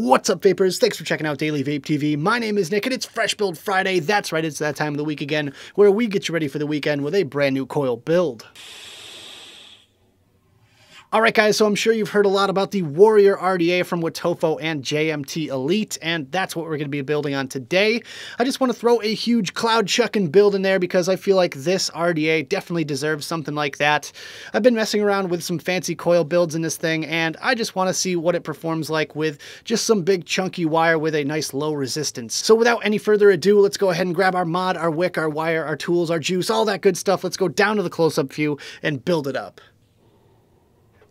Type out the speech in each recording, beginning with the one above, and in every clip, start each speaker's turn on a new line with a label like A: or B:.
A: What's up, vapors? Thanks for checking out Daily Vape TV. My name is Nick, and it's Fresh Build Friday. That's right, it's that time of the week again, where we get you ready for the weekend with a brand new coil build. Alright guys, so I'm sure you've heard a lot about the Warrior RDA from Wotofo and JMT Elite, and that's what we're going to be building on today. I just want to throw a huge cloud chucking build in there because I feel like this RDA definitely deserves something like that. I've been messing around with some fancy coil builds in this thing, and I just want to see what it performs like with just some big chunky wire with a nice low resistance. So without any further ado, let's go ahead and grab our mod, our wick, our wire, our tools, our juice, all that good stuff. Let's go down to the close-up view and build it up.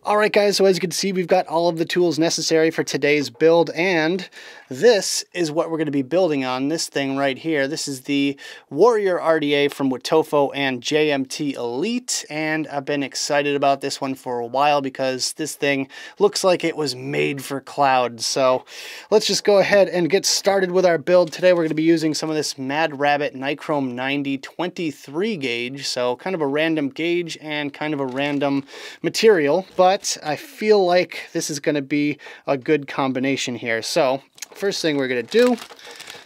A: Alright guys, so as you can see, we've got all of the tools necessary for today's build, and this is what we're going to be building on, this thing right here. This is the Warrior RDA from Wotofo and JMT Elite, and I've been excited about this one for a while because this thing looks like it was made for cloud. So let's just go ahead and get started with our build. Today we're going to be using some of this Mad Rabbit Nichrome 90 23 gauge, so kind of a random gauge and kind of a random material, but I feel like this is going to be a good combination here. So first thing we're going to do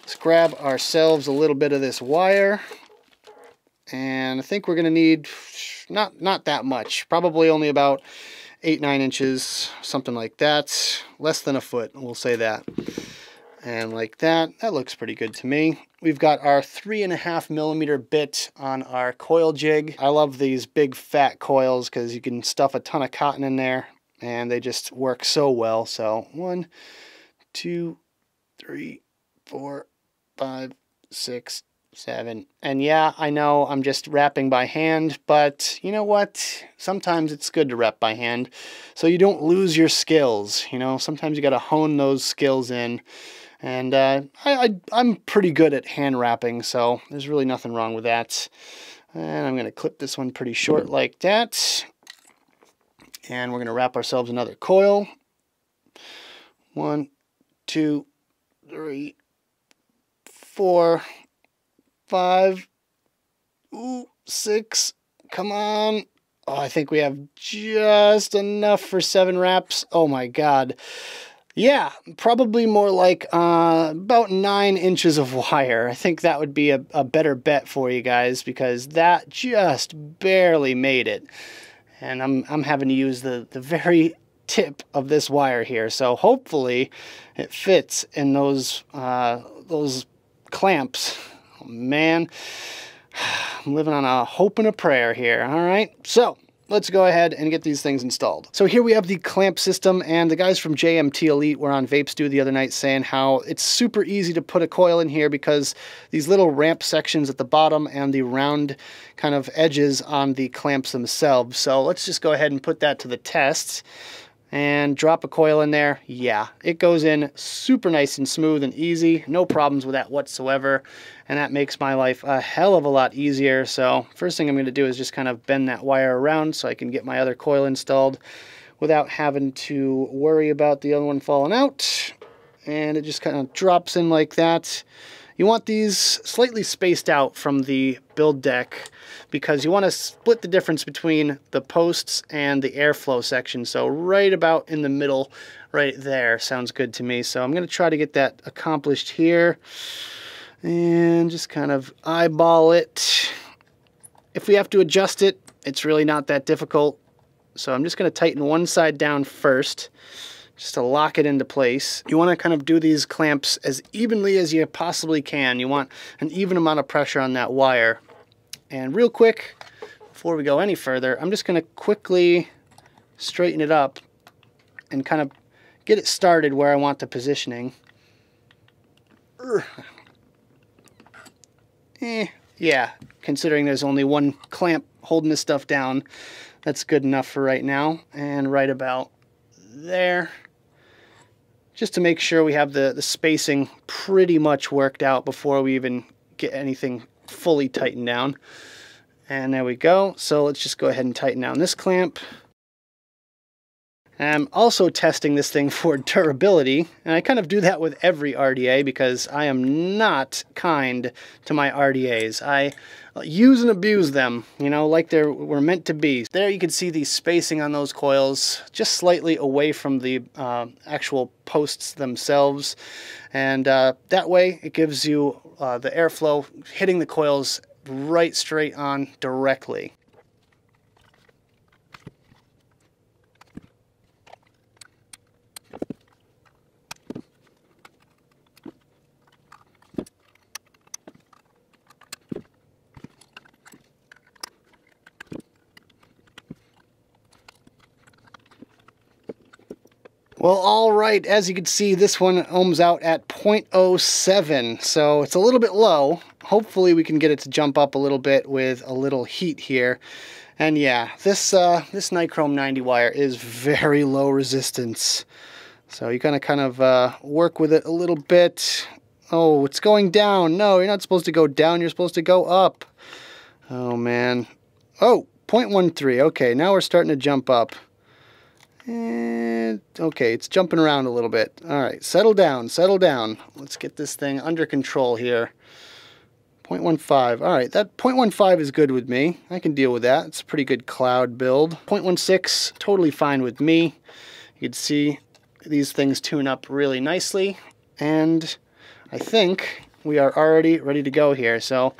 A: is grab ourselves a little bit of this wire, and I think we're going to need not that much, probably only about 8-9 inches, something like that, less than a foot, we'll say that. And like that looks pretty good to me. We've got our 3.5mm bit on our coil jig. I love these big fat coils because you can stuff a ton of cotton in there and they just work so well. So 1, 2, 3, 4, 5, 6, 7. And yeah, I know I'm just wrapping by hand, but you know what? Sometimes it's good to wrap by hand so you don't lose your skills. You know, sometimes you got to hone those skills in. And I'm pretty good at hand wrapping, so there's really nothing wrong with that. And I'm going to clip this one pretty short like that. And we're going to wrap ourselves another coil. 1, 2, 3, 4, 5, 6. Come on. Oh, I think we have just enough for 7 wraps. Oh my God. Yeah, probably more like about 9 inches of wire. I think that would be a better bet for you guys because that just barely made it. And I'm having to use the very tip of this wire here. So hopefully it fits in those clamps. Oh, man, I'm living on a hope and a prayer here. All right, so let's go ahead and get these things installed. So here we have the clamp system, and the guys from JMT Elite were on Vape Stew the other night saying how it's super easy to put a coil in here because these little ramp sections at the bottom and the round kind of edges on the clamps themselves. So let's just go ahead and put that to the test and drop a coil in there. Yeah, it goes in super nice and smooth and easy. No problems with that whatsoever. And that makes my life a hell of a lot easier. So first thing I'm going to do is just kind of bend that wire around so I can get my other coil installed without having to worry about the other one falling out. And it just kind of drops in like that. You want these slightly spaced out from the build deck because you want to split the difference between the posts and the airflow section. So right about in the middle, right there, sounds good to me. So I'm going to try to get that accomplished here and just kind of eyeball it. If we have to adjust it, it's really not that difficult. So I'm just going to tighten one side down first, just to lock it into place. You want to kind of do these clamps as evenly as you possibly can. You want an even amount of pressure on that wire. And real quick, before we go any further, I'm just going to quickly straighten it up and kind of get it started where I want the positioning. Yeah, considering there's only one clamp holding this stuff down, that's good enough for right now. And right about there, just to make sure we have the spacing pretty much worked out before we even get anything fully tightened down. And there we go. So let's just go ahead and tighten down this clamp. I'm also testing this thing for durability, and I kind of do that with every RDA because I am not kind to my RDAs. I use and abuse them, you know, like they were meant to be. There you can see the spacing on those coils just slightly away from the actual posts themselves, and that way it gives you the airflow hitting the coils right straight on directly. Well, all right, as you can see, this one ohms out at 0.07, so it's a little bit low. Hopefully we can get it to jump up a little bit with a little heat here. And yeah, this nichrome 90 wire is very low resistance. So you're gonna kind of work with it a little bit. Oh, it's going down. No, you're not supposed to go down, you're supposed to go up. Oh man. Oh, 0.13, okay, now we're starting to jump up. And okay, it's jumping around a little bit. All right, settle down, settle down. Let's get this thing under control here. 0.15. All right, that 0.15 is good with me. I can deal with that. It's a pretty good cloud build. 0.16, totally fine with me. You can see these things tune up really nicely. And I think we are already ready to go here. So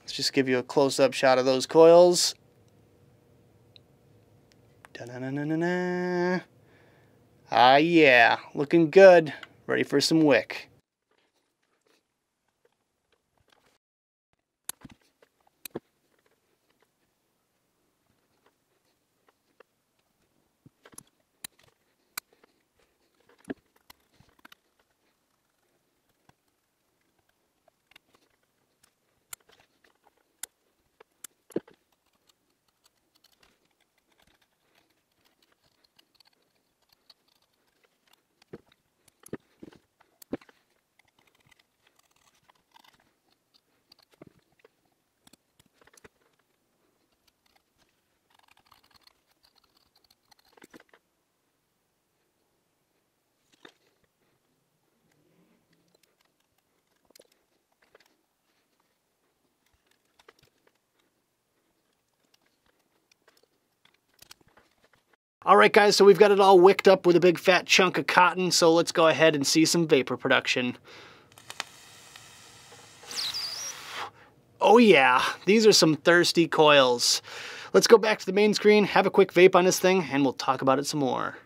A: let's just give you a close-up shot of those coils. Da-na-na-na-na-na. Ah, yeah, looking good. Ready for some wick. All right, guys, so we've got it all wicked up with a big fat chunk of cotton, so let's go ahead and see some vapor production. Oh yeah, these are some thirsty coils. Let's go back to the main screen, have a quick vape on this thing, and we'll talk about it some more.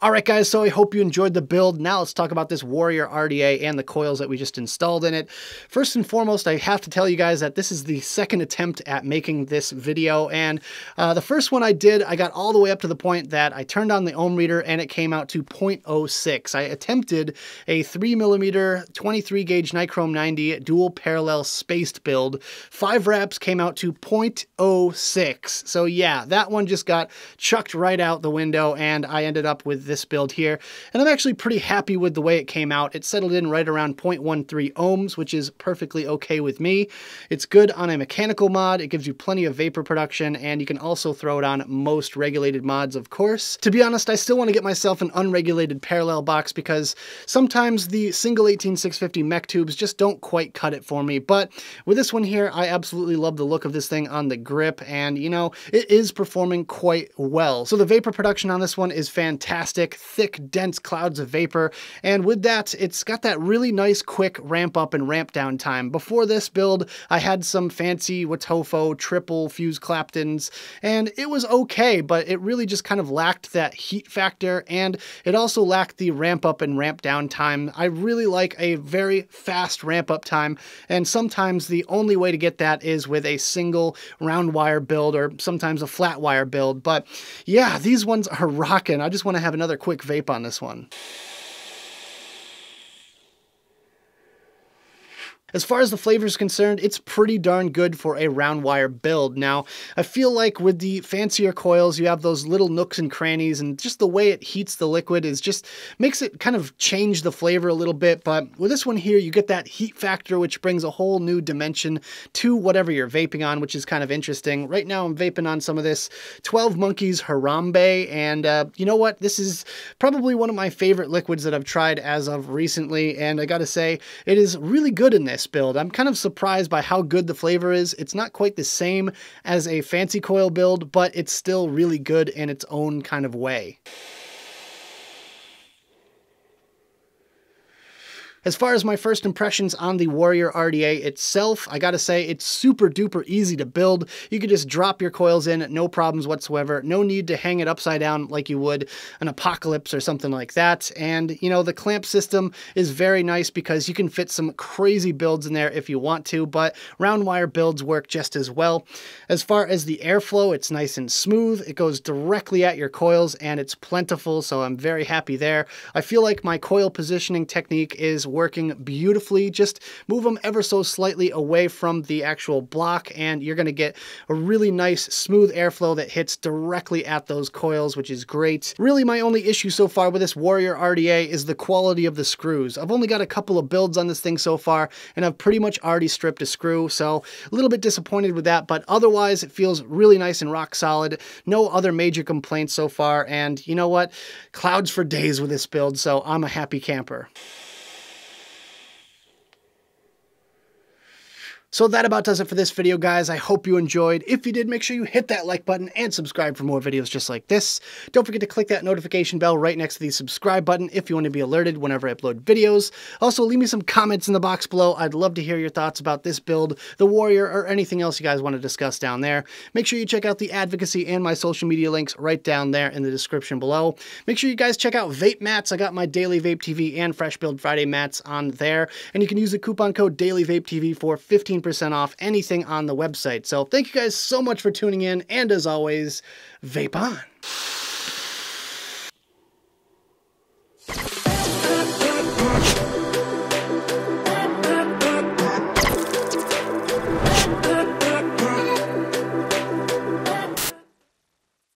A: All right, guys, so I hope you enjoyed the build. Now let's talk about this Warrior RDA and the coils that we just installed in it. First and foremost, I have to tell you guys that this is the second attempt at making this video, and the first one I did, I got all the way up to the point that I turned on the ohm reader and it came out to 0.06. I attempted a 3mm 23 gauge nichrome 90 dual parallel spaced build. 5 wraps came out to 0.06. So yeah, that one just got chucked right out the window, and I ended up with this build here, and I'm actually pretty happy with the way it came out. It settled in right around 0.13 ohms, which is perfectly okay with me. It's good on a mechanical mod, it gives you plenty of vapor production, and you can also throw it on most regulated mods, of course. To be honest, I still want to get myself an unregulated parallel box because sometimes the single 18650 mech tubes just don't quite cut it for me, but with this one here, I absolutely love the look of this thing on the grip, and you know, it is performing quite well. So the vapor production on this one is fantastic. Thick, dense clouds of vapor, and with that, it's got that really nice quick ramp up and ramp down time. Before this build, I had some fancy Watofo triple fuse Claptons, and it was okay, but it really just kind of lacked that heat factor, and it also lacked the ramp up and ramp down time. I really like a very fast ramp up time, and sometimes the only way to get that is with a single round wire build or sometimes a flat wire build. But yeah, these ones are rocking. I just want to have another quick vape on this one. As far as the flavor is concerned, it's pretty darn good for a round wire build. Now, I feel like with the fancier coils, you have those little nooks and crannies, and just the way it heats the liquid is just makes it kind of change the flavor a little bit. But with this one here, you get that heat factor, which brings a whole new dimension to whatever you're vaping on, which is kind of interesting. Right now, I'm vaping on some of this 12 Monkeys Harambe, and you know what? This is probably one of my favorite liquids that I've tried as of recently, and I gotta say, it is really good in this build. I'm kind of surprised by how good the flavor is. It's not quite the same as a fancy coil build, but it's still really good in its own kind of way. As far as my first impressions on the Warrior RDA itself, I gotta say it's super duper easy to build. You could just drop your coils in, no problems whatsoever. No need to hang it upside down like you would an Apocalypse or something like that. And you know, the clamp system is very nice because you can fit some crazy builds in there if you want to, but round wire builds work just as well. As far as the airflow, it's nice and smooth. It goes directly at your coils and it's plentiful, so I'm very happy there. I feel like my coil positioning technique is working beautifully. Just move them ever so slightly away from the actual block and you're going to get a really nice smooth airflow that hits directly at those coils, which is great. Really, my only issue so far with this Warrior RDA is the quality of the screws. I've only got a couple of builds on this thing so far and I've pretty much already stripped a screw, so a little bit disappointed with that, but otherwise it feels really nice and rock solid. No other major complaints so far, and you know what? Clouds for days with this build, so I'm a happy camper. So that about does it for this video, guys. I hope you enjoyed. If you did, make sure you hit that like button and subscribe for more videos just like this. Don't forget to click that notification bell right next to the subscribe button if you want to be alerted whenever I upload videos. Also, leave me some comments in the box below. I'd love to hear your thoughts about this build, the Warrior, or anything else you guys want to discuss down there. Make sure you check out the advocacy and my social media links right down there in the description below. Make sure you guys check out Vape mats. I got my daily Vape TV and Fresh Build Friday mats on there, and you can use the coupon code DailyVapeTV for 15% off anything on the website. So thank you guys so much for tuning in, and as always, vape on.